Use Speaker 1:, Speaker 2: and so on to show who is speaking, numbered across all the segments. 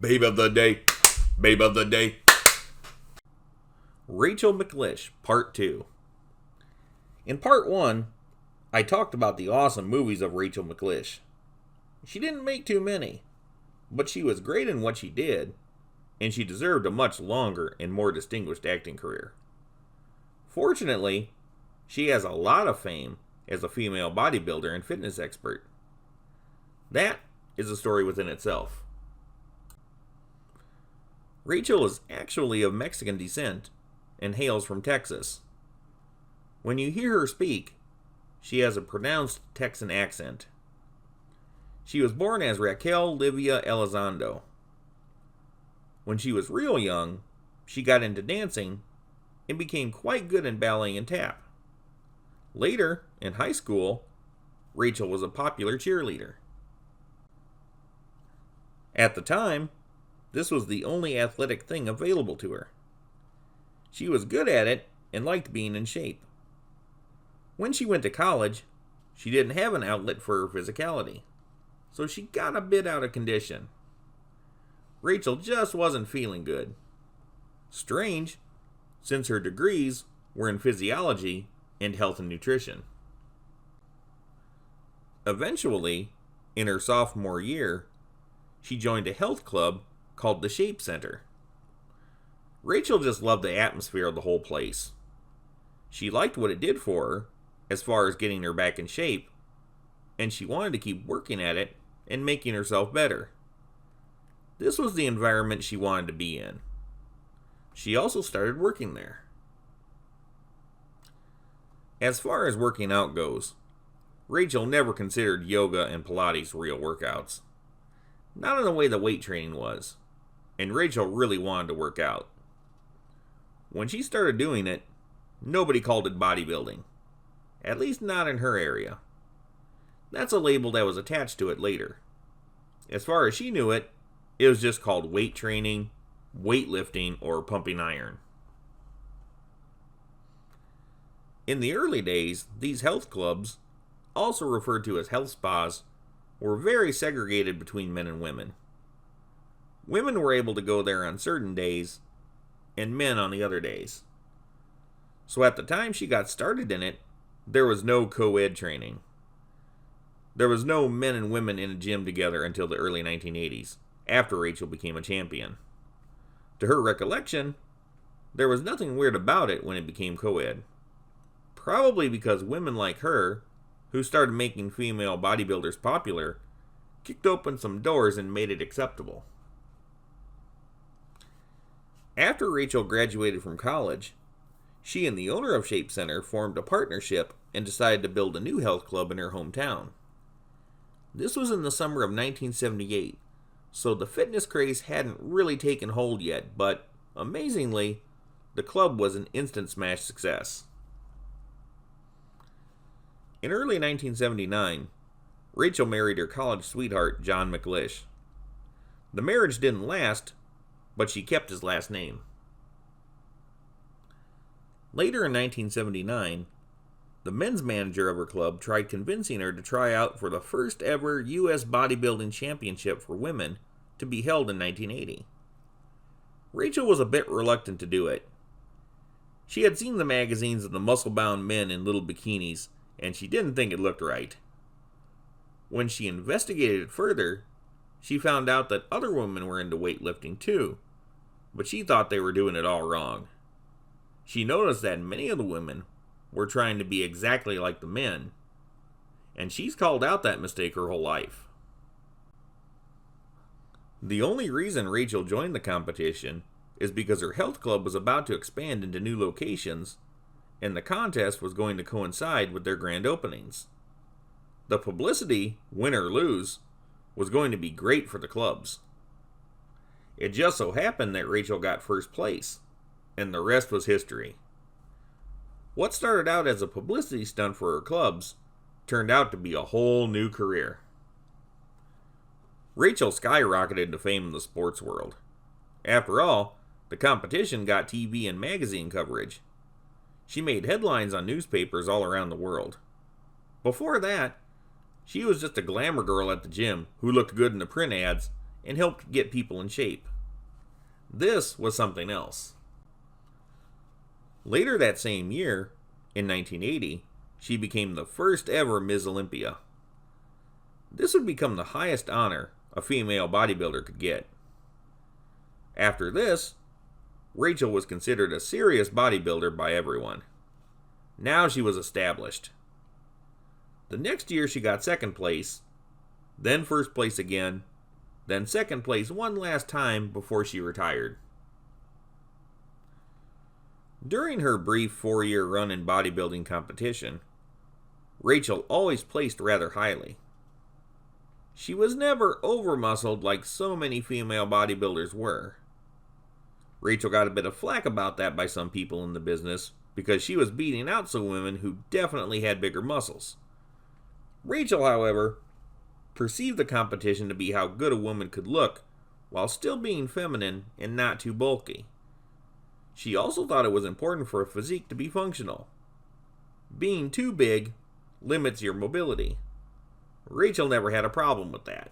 Speaker 1: Babe of the day. Babe of the day. Rachel McLish, Part 2. In Part 1, I talked about the awesome movies of Rachel McLish. She didn't make too many, but she was great in what she did, and she deserved a much longer and more distinguished acting career. Fortunately, she has a lot of fame as a female bodybuilder and fitness expert. That is a story within itself. Rachel is actually of Mexican descent and hails from Texas. When you hear her speak, she has a pronounced Texan accent. She was born as Raquel Livia Elizondo. When she was real young, she got into dancing and became quite good in ballet and tap. Later, in high school, Rachel was a popular cheerleader. At the time, this was the only athletic thing available to her. She was good at it and liked being in shape. When she went to college, she didn't have an outlet for her physicality, so she got a bit out of condition. Rachel just wasn't feeling good. Strange, since her degrees were in physiology and health and nutrition. Eventually, in her sophomore year, she joined a health club called the Shape Center. Rachel just loved the atmosphere of the whole place. She liked what it did for her, as far as getting her back in shape, and she wanted to keep working at it and making herself better. This was the environment she wanted to be in. She also started working there. As far as working out goes, Rachel never considered yoga and Pilates real workouts. Not in the way the weight training was, and Rachel really wanted to work out. When she started doing it, nobody called it bodybuilding. At least not in her area. That's a label that was attached to it later. As far as she knew it, it was just called weight training, weightlifting, or pumping iron. In the early days, these health clubs, also referred to as health spas, were very segregated between men and women. Women were able to go there on certain days, and men on the other days. So at the time she got started in it, there was no co-ed training. There was no men and women in a gym together until the early 1980s, after Rachel became a champion. To her recollection, there was nothing weird about it when it became co-ed. Probably because women like her, who started making female bodybuilders popular, kicked open some doors and made it acceptable. After Rachel graduated from college, she and the owner of Shape Center formed a partnership and decided to build a new health club in her hometown. This was in the summer of 1978, so the fitness craze hadn't really taken hold yet, but amazingly, the club was an instant smash success. In early 1979, Rachel married her college sweetheart, John McLish. The marriage didn't last, but she kept his last name. Later in 1979, the men's manager of her club tried convincing her to try out for the first ever U.S. Bodybuilding Championship for women to be held in 1980. Rachel was a bit reluctant to do it. She had seen the magazines of the muscle-bound men in little bikinis, and she didn't think it looked right. When she investigated it further, she found out that other women were into weightlifting too, but she thought they were doing it all wrong. She noticed that many of the women were trying to be exactly like the men, and she's called out that mistake her whole life. The only reason Rachel joined the competition is because her health club was about to expand into new locations, and the contest was going to coincide with their grand openings. The publicity, win or lose, was going to be great for the clubs. It just so happened that Rachel got first place, and the rest was history. What started out as a publicity stunt for her clubs turned out to be a whole new career. Rachel skyrocketed into fame in the sports world. After all, the competition got TV and magazine coverage. She made headlines on newspapers all around the world. Before that, she was just a glamour girl at the gym who looked good in the print ads and helped get people in shape. This was something else. Later that same year, in 1980, she became the first ever Ms. Olympia. This would become the highest honor a female bodybuilder could get. After this, Rachel was considered a serious bodybuilder by everyone. Now she was established. The next year she got second place, then first place again, then second place one last time before she retired. During her brief 4-year run in bodybuilding competition, Rachel always placed rather highly. She was never over-muscled like so many female bodybuilders were. Rachel got a bit of flack about that by some people in the business because she was beating out some women who definitely had bigger muscles. Rachel, however, perceived the competition to be how good a woman could look while still being feminine and not too bulky. She also thought it was important for a physique to be functional. Being too big limits your mobility. Rachel never had a problem with that.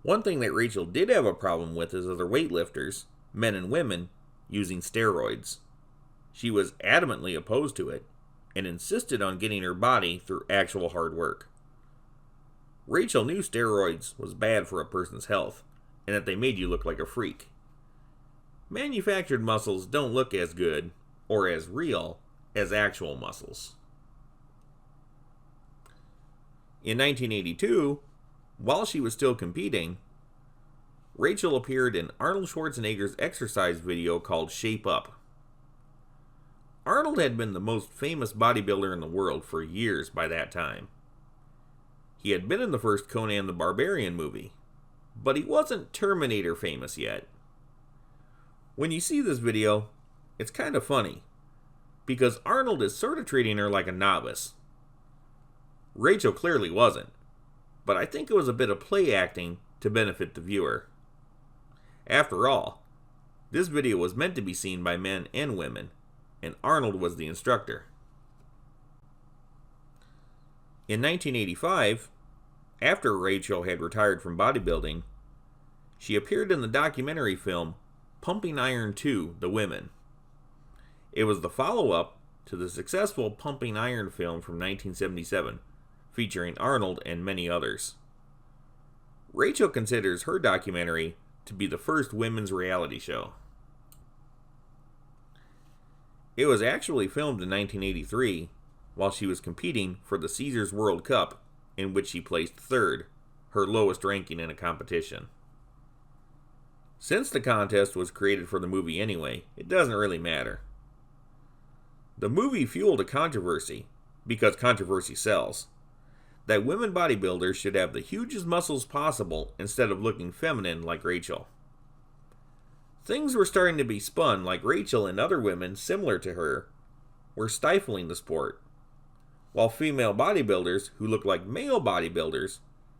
Speaker 1: One thing that Rachel did have a problem with is other weightlifters, men and women, using steroids. She was adamantly opposed to it and insisted on getting her body through actual hard work. Rachel knew steroids was bad for a person's health and that they made you look like a freak. Manufactured muscles don't look as good or as real as actual muscles. In 1982, while she was still competing, Rachel appeared in Arnold Schwarzenegger's exercise video called Shape Up. Arnold had been the most famous bodybuilder in the world for years by that time. He had been in the first Conan the Barbarian movie, but he wasn't Terminator famous yet. When you see this video, it's kind of funny, because Arnold is sort of treating her like a novice. Rachel clearly wasn't, but I think it was a bit of play acting to benefit the viewer. After all, this video was meant to be seen by men and women, and Arnold was the instructor. In 1985, after Rachel had retired from bodybuilding, she appeared in the documentary film Pumping Iron 2: The Women. It was the follow-up to the successful Pumping Iron film from 1977, featuring Arnold and many others. Rachel considers her documentary to be the first women's reality show. It was actually filmed in 1983 while she was competing for the Caesars World Cup, in which she placed third, her lowest ranking in a competition. Since the contest was created for the movie anyway, it doesn't really matter. The movie fueled a controversy, because controversy sells, that women bodybuilders should have the hugest muscles possible instead of looking feminine like Rachel. Things were starting to be spun like Rachel and other women similar to her were stifling the sport, while female bodybuilders who look like male bodybuilders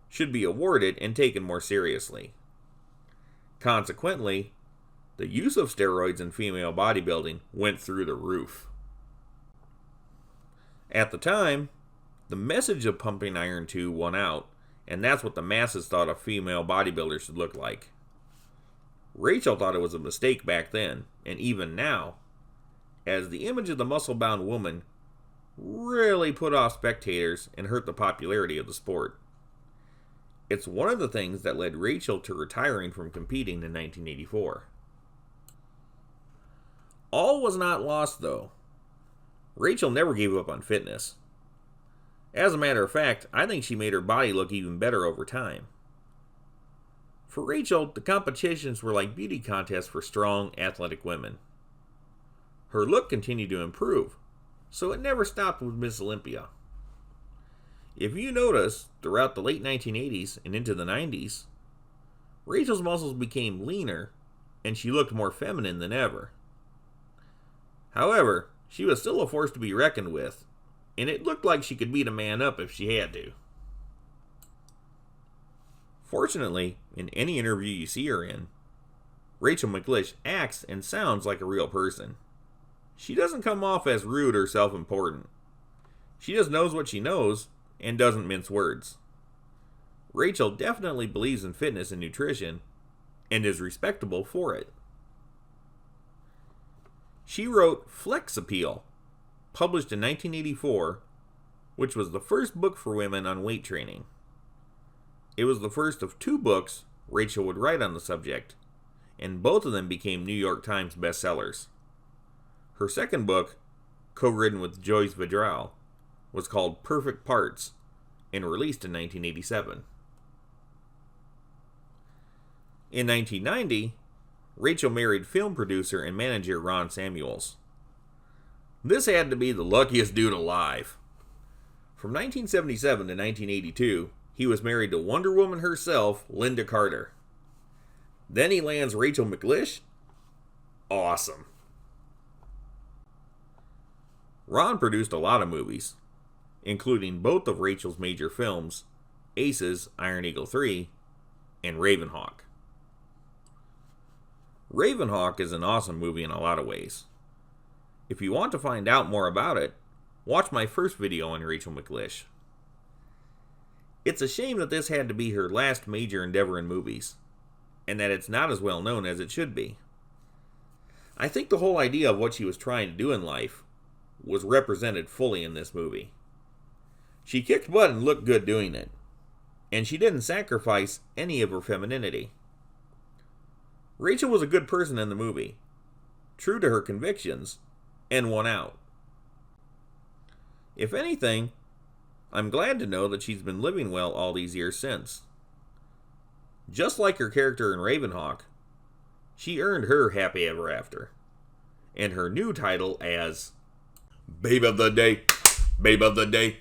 Speaker 1: should be awarded and taken more seriously. Consequently, the use of steroids in female bodybuilding went through the roof. At the time, the message of Pumping Iron 2 won out, and that's what the masses thought a female bodybuilder should look like. Rachel thought it was a mistake back then, and even now, as the image of the muscle-bound woman really put off spectators and hurt the popularity of the sport. It's one of the things that led Rachel to retiring from competing in 1984. All was not lost, though. Rachel never gave up on fitness. As a matter of fact, I think she made her body look even better over time. For Rachel, the competitions were like beauty contests for strong, athletic women. Her look continued to improve, so it never stopped with Miss Olympia. If you notice, throughout the late 1980s and into the 90s, Rachel's muscles became leaner, and she looked more feminine than ever. However, she was still a force to be reckoned with, and it looked like she could beat a man up if she had to. Fortunately, in any interview you see her in, Rachel McLish acts and sounds like a real person. She doesn't come off as rude or self-important. She just knows what she knows and doesn't mince words. Rachel definitely believes in fitness and nutrition and is respectable for it. She wrote Flex Appeal, published in 1984, which was the first book for women on weight training. It was the first of 2 books Rachel would write on the subject, and both of them became New York Times bestsellers. Her second book, co-written with Joyce Vidral, was called Perfect Parts and released in 1987. In 1990, Rachel married film producer and manager Ron Samuels. This had to be the luckiest dude alive. From 1977 to 1982, he was married to Wonder Woman herself, Linda Carter. Then he lands Rachel McLish? Awesome. Ron produced a lot of movies, including both of Rachel's major films, Aces, Iron Eagle 3, and Ravenhawk. Ravenhawk is an awesome movie in a lot of ways. If you want to find out more about it, watch my first video on Rachel McLish. It's a shame that this had to be her last major endeavor in movies, and that it's not as well known as it should be. I think the whole idea of what she was trying to do in life was represented fully in this movie. She kicked butt and looked good doing it, and she didn't sacrifice any of her femininity. Rachel was a good person in the movie, true to her convictions, and won out. If anything, I'm glad to know that she's been living well all these years since. Just like her character in Ravenhawk, she earned her happy ever after, and her new title as Babe of the Day, Babe of the Day.